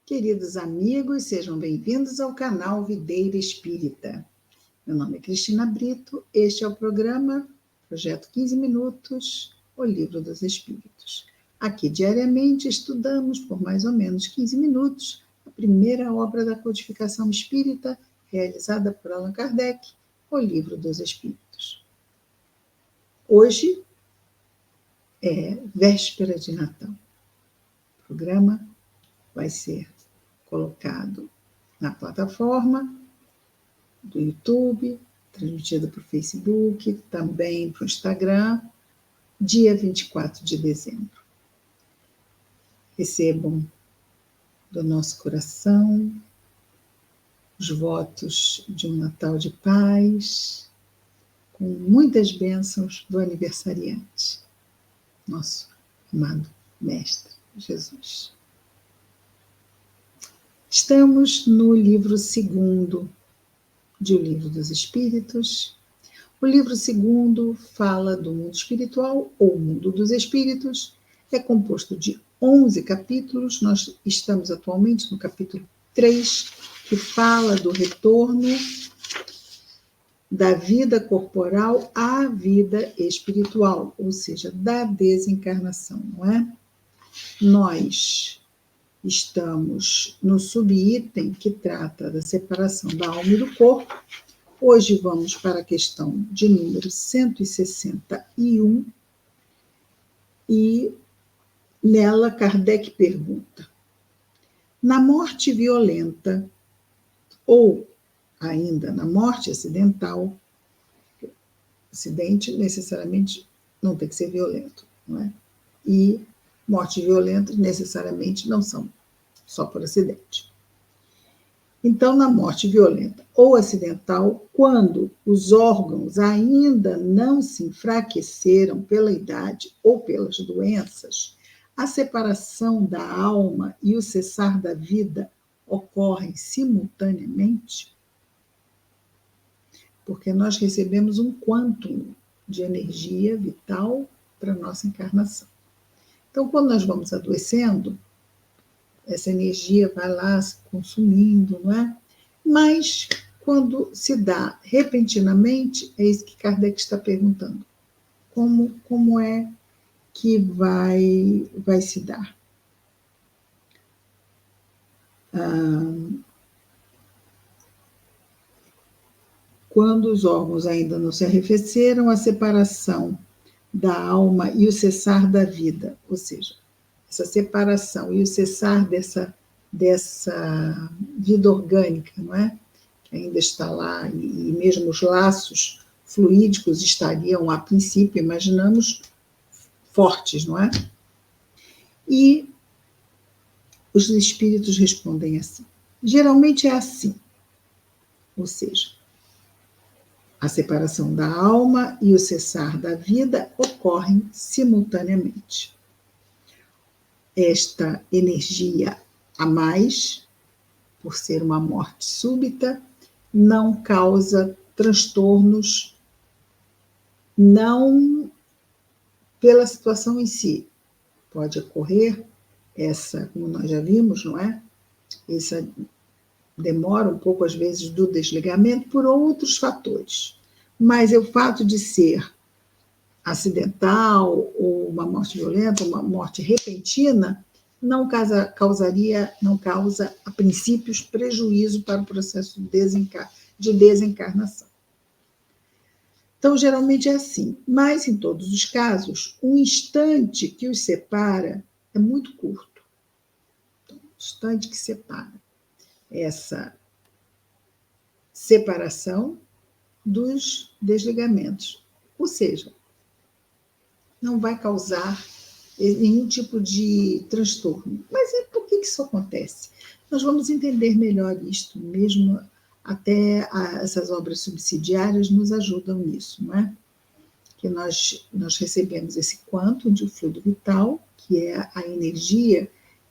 Queridos amigos, sejam bem-vindos ao canal Videira Espírita. Meu nome é Cristina Brito, este é o programa Projeto 15 Minutos, o Livro dos Espíritos. Aqui, diariamente, estudamos por mais ou menos 15 minutos a primeira obra da codificação espírita, realizada por Allan Kardec, o Livro dos Espíritos. Hoje é véspera de Natal. O programa vai ser colocado na plataforma do YouTube, transmitido para o Facebook, também para o Instagram, dia 24 de dezembro. Recebam do nosso coração os votos de um Natal de paz, com muitas bênçãos do aniversariante, nosso amado Mestre Jesus. Estamos no livro 2º de O Livro dos Espíritos. O livro 2º fala do mundo espiritual, ou mundo dos espíritos. É composto de 11 capítulos. Nós estamos atualmente no capítulo 3, que fala do retorno da vida corporal à vida espiritual, ou seja, da desencarnação, não é? Nós estamos no subitem que trata da separação da alma e do corpo. Hoje vamos para a questão de número 161 e nela Kardec pergunta: na morte violenta ou ainda na morte acidental, acidente necessariamente não tem que ser violento, não é? E mortes violentas necessariamente não são só por acidente. Então, na morte violenta ou acidental, quando os órgãos ainda não se enfraqueceram pela idade ou pelas doenças, a separação da alma e o cessar da vida ocorrem simultaneamente, porque nós recebemos um quantum de energia vital para a nossa encarnação. Então, quando nós vamos adoecendo, essa energia vai lá se consumindo, não é? Mas, quando se dá repentinamente, é isso que Kardec está perguntando. Como é que vai se dar? Quando os órgãos ainda não se arrefeceram, a separação da alma e o cessar da vida, ou seja, essa separação e o cessar dessa vida orgânica, não é? Que ainda está lá, e mesmo os laços fluídicos estariam, a princípio, imaginamos, fortes, não é? E os espíritos respondem assim. Geralmente é assim, ou seja, a separação da alma e o cessar da vida ocorrem simultaneamente. Esta energia a mais, por ser uma morte súbita, não causa transtornos, não pela situação em si. Pode ocorrer essa, como nós já vimos, não é? Essa demora um pouco, às vezes, do desligamento por outros fatores. Mas o fato de ser acidental, ou uma morte violenta, uma morte repentina, não causa, a princípios, prejuízo para o processo de desencarnação. Então, geralmente é assim. Mas, em todos os casos, o instante que os separa é muito curto. Então, o instante que separa essa separação dos desligamentos. Ou seja, não vai causar nenhum tipo de transtorno. Mas por que isso acontece? Nós vamos entender melhor isto, mesmo até essas obras subsidiárias nos ajudam nisso, não é? Que nós recebemos esse quantum de fluido vital, que é a energia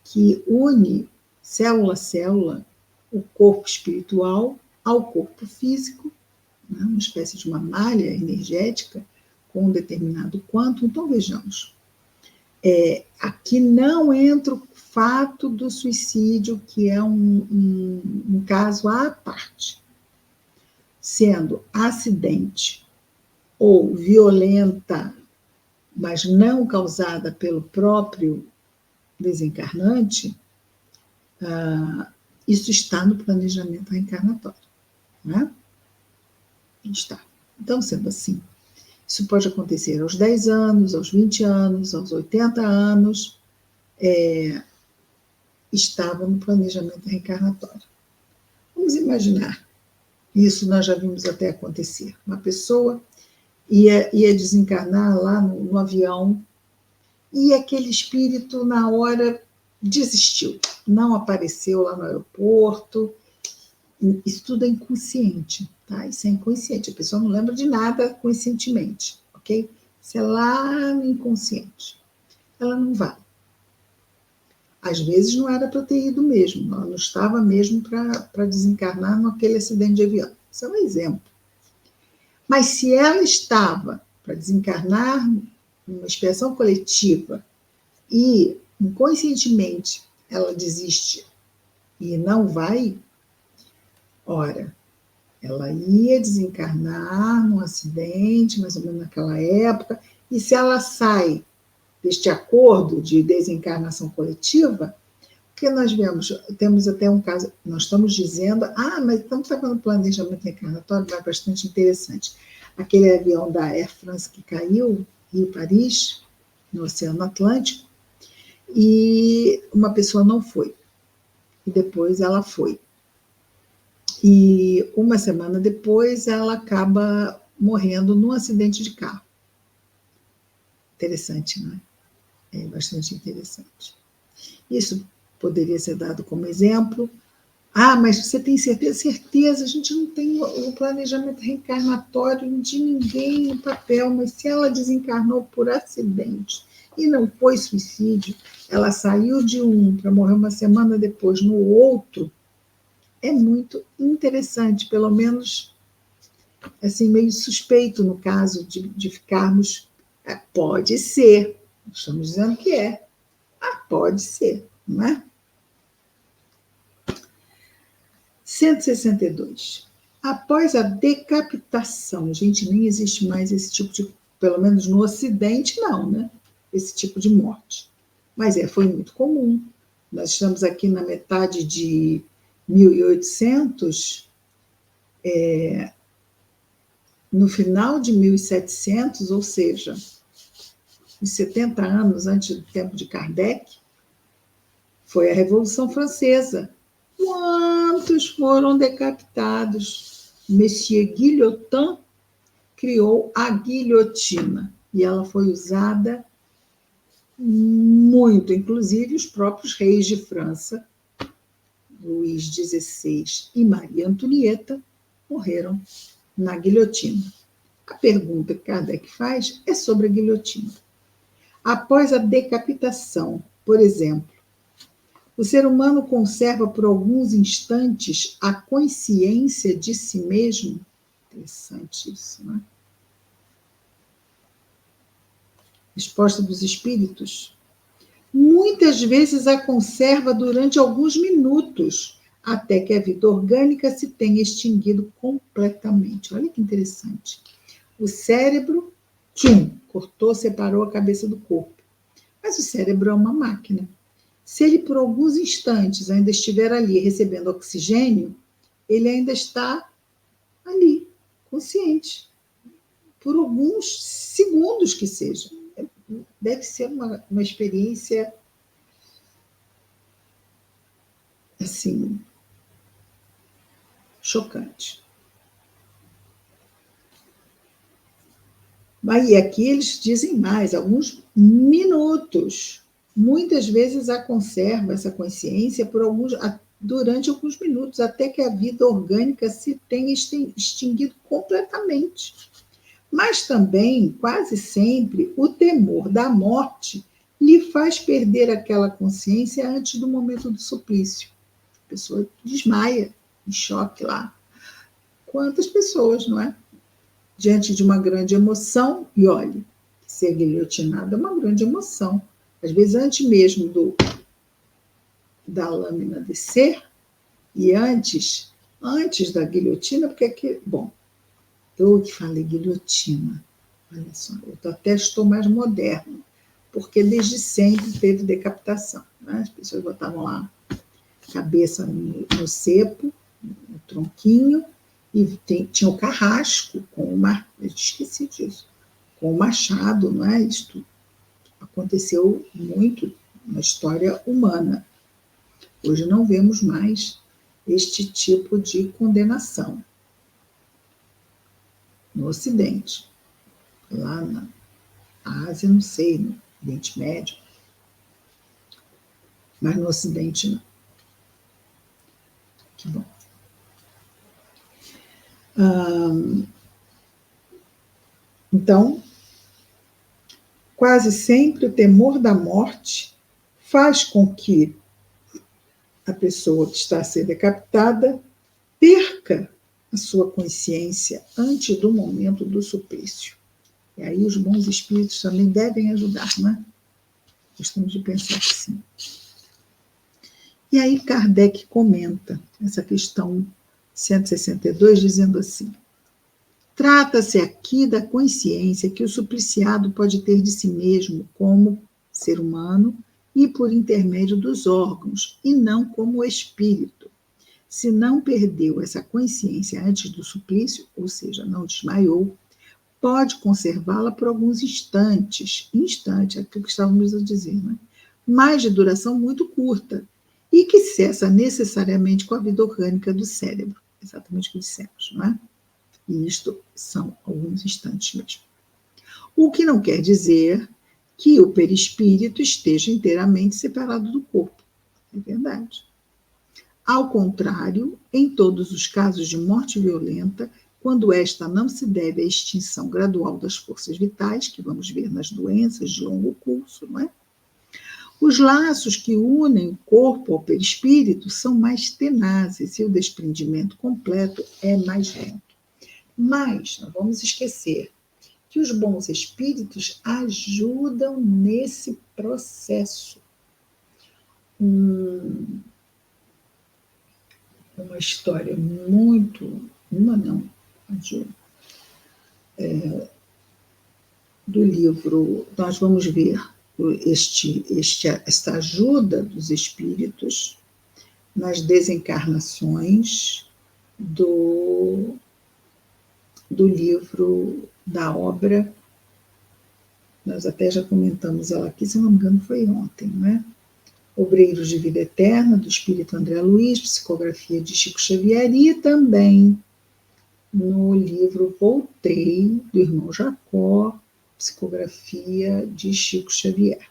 que une célula a célula o corpo espiritual ao corpo físico, né? Uma espécie de uma malha energética com um determinado quantum. Então, vejamos, aqui não entra o fato do suicídio, que é um caso à parte, sendo acidente ou violenta, mas não causada pelo próprio desencarnante, isso está no planejamento reencarnatório, né? Está. Então, sendo assim, isso pode acontecer aos 10 anos, aos 20 anos, aos 80 anos, estava no planejamento reencarnatório. Vamos imaginar, isso nós já vimos até acontecer, uma pessoa ia desencarnar lá no avião e aquele espírito, na hora, desistiu, não apareceu lá no aeroporto. Isso tudo é inconsciente, tá? Isso é inconsciente, a pessoa não lembra de nada conscientemente, ok? Isso é lá no inconsciente. Ela não vai. Às vezes não era para ter ido mesmo, ela não estava mesmo para desencarnar naquele acidente de avião. Isso é um exemplo. Mas se ela estava para desencarnar numa expiação coletiva e inconscientemente ela desiste e não vai, ora, ela ia desencarnar num acidente, mais ou menos naquela época, e se ela sai deste acordo de desencarnação coletiva, porque nós temos até um caso, nós estamos dizendo, mas estamos falando do planejamento reencarnatório, é bastante interessante. Aquele avião da Air France que caiu, Rio-Paris, no Oceano Atlântico, e uma pessoa não foi, e depois ela foi. E uma semana depois ela acaba morrendo num acidente de carro. Interessante, não é? É bastante interessante. Isso poderia ser dado como exemplo. Mas você tem certeza? Certeza, a gente não tem o planejamento reencarnatório de ninguém no papel, mas se ela desencarnou por acidente e não foi suicídio, ela saiu de um para morrer uma semana depois no outro, é muito interessante, pelo menos assim, meio suspeito no caso de ficarmos. Pode ser, estamos dizendo que é. Pode ser, não é? 162. Após a decapitação, gente, nem existe mais esse tipo de, pelo menos no Ocidente, não, né? Esse tipo de morte. Mas foi muito comum. Nós estamos aqui na metade de 1800, no final de 1700, ou seja, uns 70 anos antes do tempo de Kardec, foi a Revolução Francesa. Quantos foram decapitados? Monsieur Guillotin criou a guilhotina e ela foi usada muito, inclusive os próprios reis de França, Luís XVI e Maria Antonieta, morreram na guilhotina. A pergunta que Kardec faz é sobre a guilhotina. Após a decapitação, por exemplo, o ser humano conserva por alguns instantes a consciência de si mesmo? Interessante isso, não é? Resposta dos espíritos. Muitas vezes a conserva durante alguns minutos, até que a vida orgânica se tenha extinguido completamente. Olha que interessante. O cérebro, cortou, separou a cabeça do corpo. Mas o cérebro é uma máquina. Se ele, por alguns instantes, ainda estiver ali recebendo oxigênio, ele ainda está ali, consciente. Por alguns segundos que seja. Deve ser uma experiência, assim, chocante. Mas e aqui eles dizem mais, alguns minutos. Muitas vezes a conserva essa consciência durante alguns minutos, até que a vida orgânica se tenha extinguido completamente. Mas também, quase sempre, o temor da morte lhe faz perder aquela consciência antes do momento do suplício. A pessoa desmaia, em choque lá. Quantas pessoas, não é? Diante de uma grande emoção, e olhe, ser guilhotinado é uma grande emoção. Às vezes, antes mesmo da lâmina descer, e antes da guilhotina, porque aqui, bom, eu que falei guilhotina, olha só, até estou mais moderno, porque desde sempre teve decapitação, né? As pessoas botavam lá a cabeça no cepo, no tronquinho, e tinha o carrasco, eu esqueci disso, com o machado, não é? Isto aconteceu muito na história humana. Hoje não vemos mais este tipo de condenação no Ocidente. Lá na Ásia, não sei, no Oriente Médio, mas no Ocidente não. Que bom. Então, quase sempre o temor da morte faz com que a pessoa que está a ser decapitada perca a sua consciência antes do momento do suplício. E aí os bons espíritos também devem ajudar, né? Gostamos de pensar assim. E aí Kardec comenta essa questão 162, dizendo assim: trata-se aqui da consciência que o supliciado pode ter de si mesmo como ser humano e por intermédio dos órgãos, e não como espírito. Se não perdeu essa consciência antes do suplício, ou seja, não desmaiou, pode conservá-la por alguns instantes, é aquilo que estávamos a dizer, né? Mas de duração muito curta, e que cessa necessariamente com a vida orgânica do cérebro, exatamente o que dissemos, não é? E isto são alguns instantes mesmo. O que não quer dizer que o perispírito esteja inteiramente separado do corpo. É verdade. Ao contrário, em todos os casos de morte violenta, quando esta não se deve à extinção gradual das forças vitais, que vamos ver nas doenças de longo curso, não é? Os laços que unem o corpo ao perispírito são mais tenazes e o desprendimento completo é mais lento. Mas não vamos esquecer que os bons espíritos ajudam nesse processo. Uma história do livro, nós vamos ver esta ajuda dos espíritos nas desencarnações do livro, da obra, nós até já comentamos ela aqui, se não me engano foi ontem, não é? Obreiros de Vida Eterna, do Espírito André Luiz, psicografia de Chico Xavier, e também no livro Voltei, do irmão Jacó, psicografia de Chico Xavier.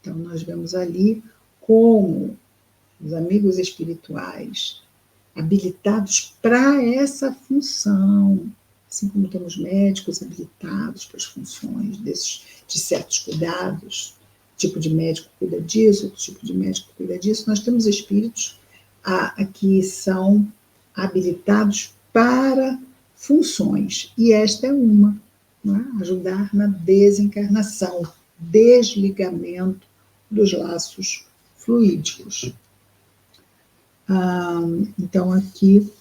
Então, nós vemos ali como os amigos espirituais habilitados para essa função, assim como temos médicos habilitados para as funções de certos cuidados, tipo de médico cuida disso, outro tipo de médico cuida disso, nós temos espíritos que são habilitados para funções, e esta é uma, não é? Ajudar na desencarnação, desligamento dos laços fluídicos. Então, aqui,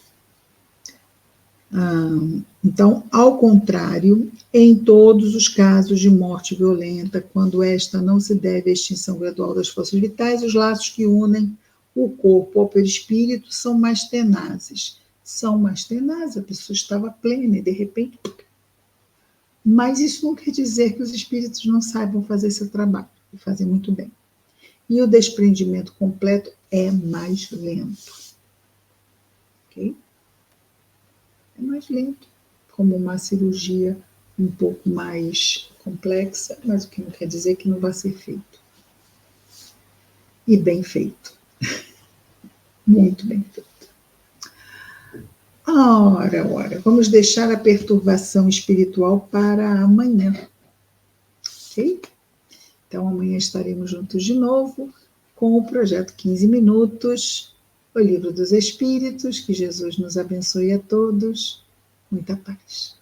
então, ao contrário, em todos os casos de morte violenta, quando esta não se deve à extinção gradual das forças vitais, os laços que unem o corpo ao perispírito são mais tenazes. São mais tenazes, a pessoa estava plena e, de repente... Mas isso não quer dizer que os espíritos não saibam fazer seu trabalho, e fazem muito bem. E o desprendimento completo é mais lento. Ok? É mais lento, como uma cirurgia um pouco mais complexa, mas o que não quer dizer que não vai ser feito. E bem feito. Muito bem feito. Ora, vamos deixar a perturbação espiritual para amanhã. Ok? Então, amanhã estaremos juntos de novo com o projeto 15 Minutos, o Livro dos Espíritos. Que Jesus nos abençoe a todos. Muita paz.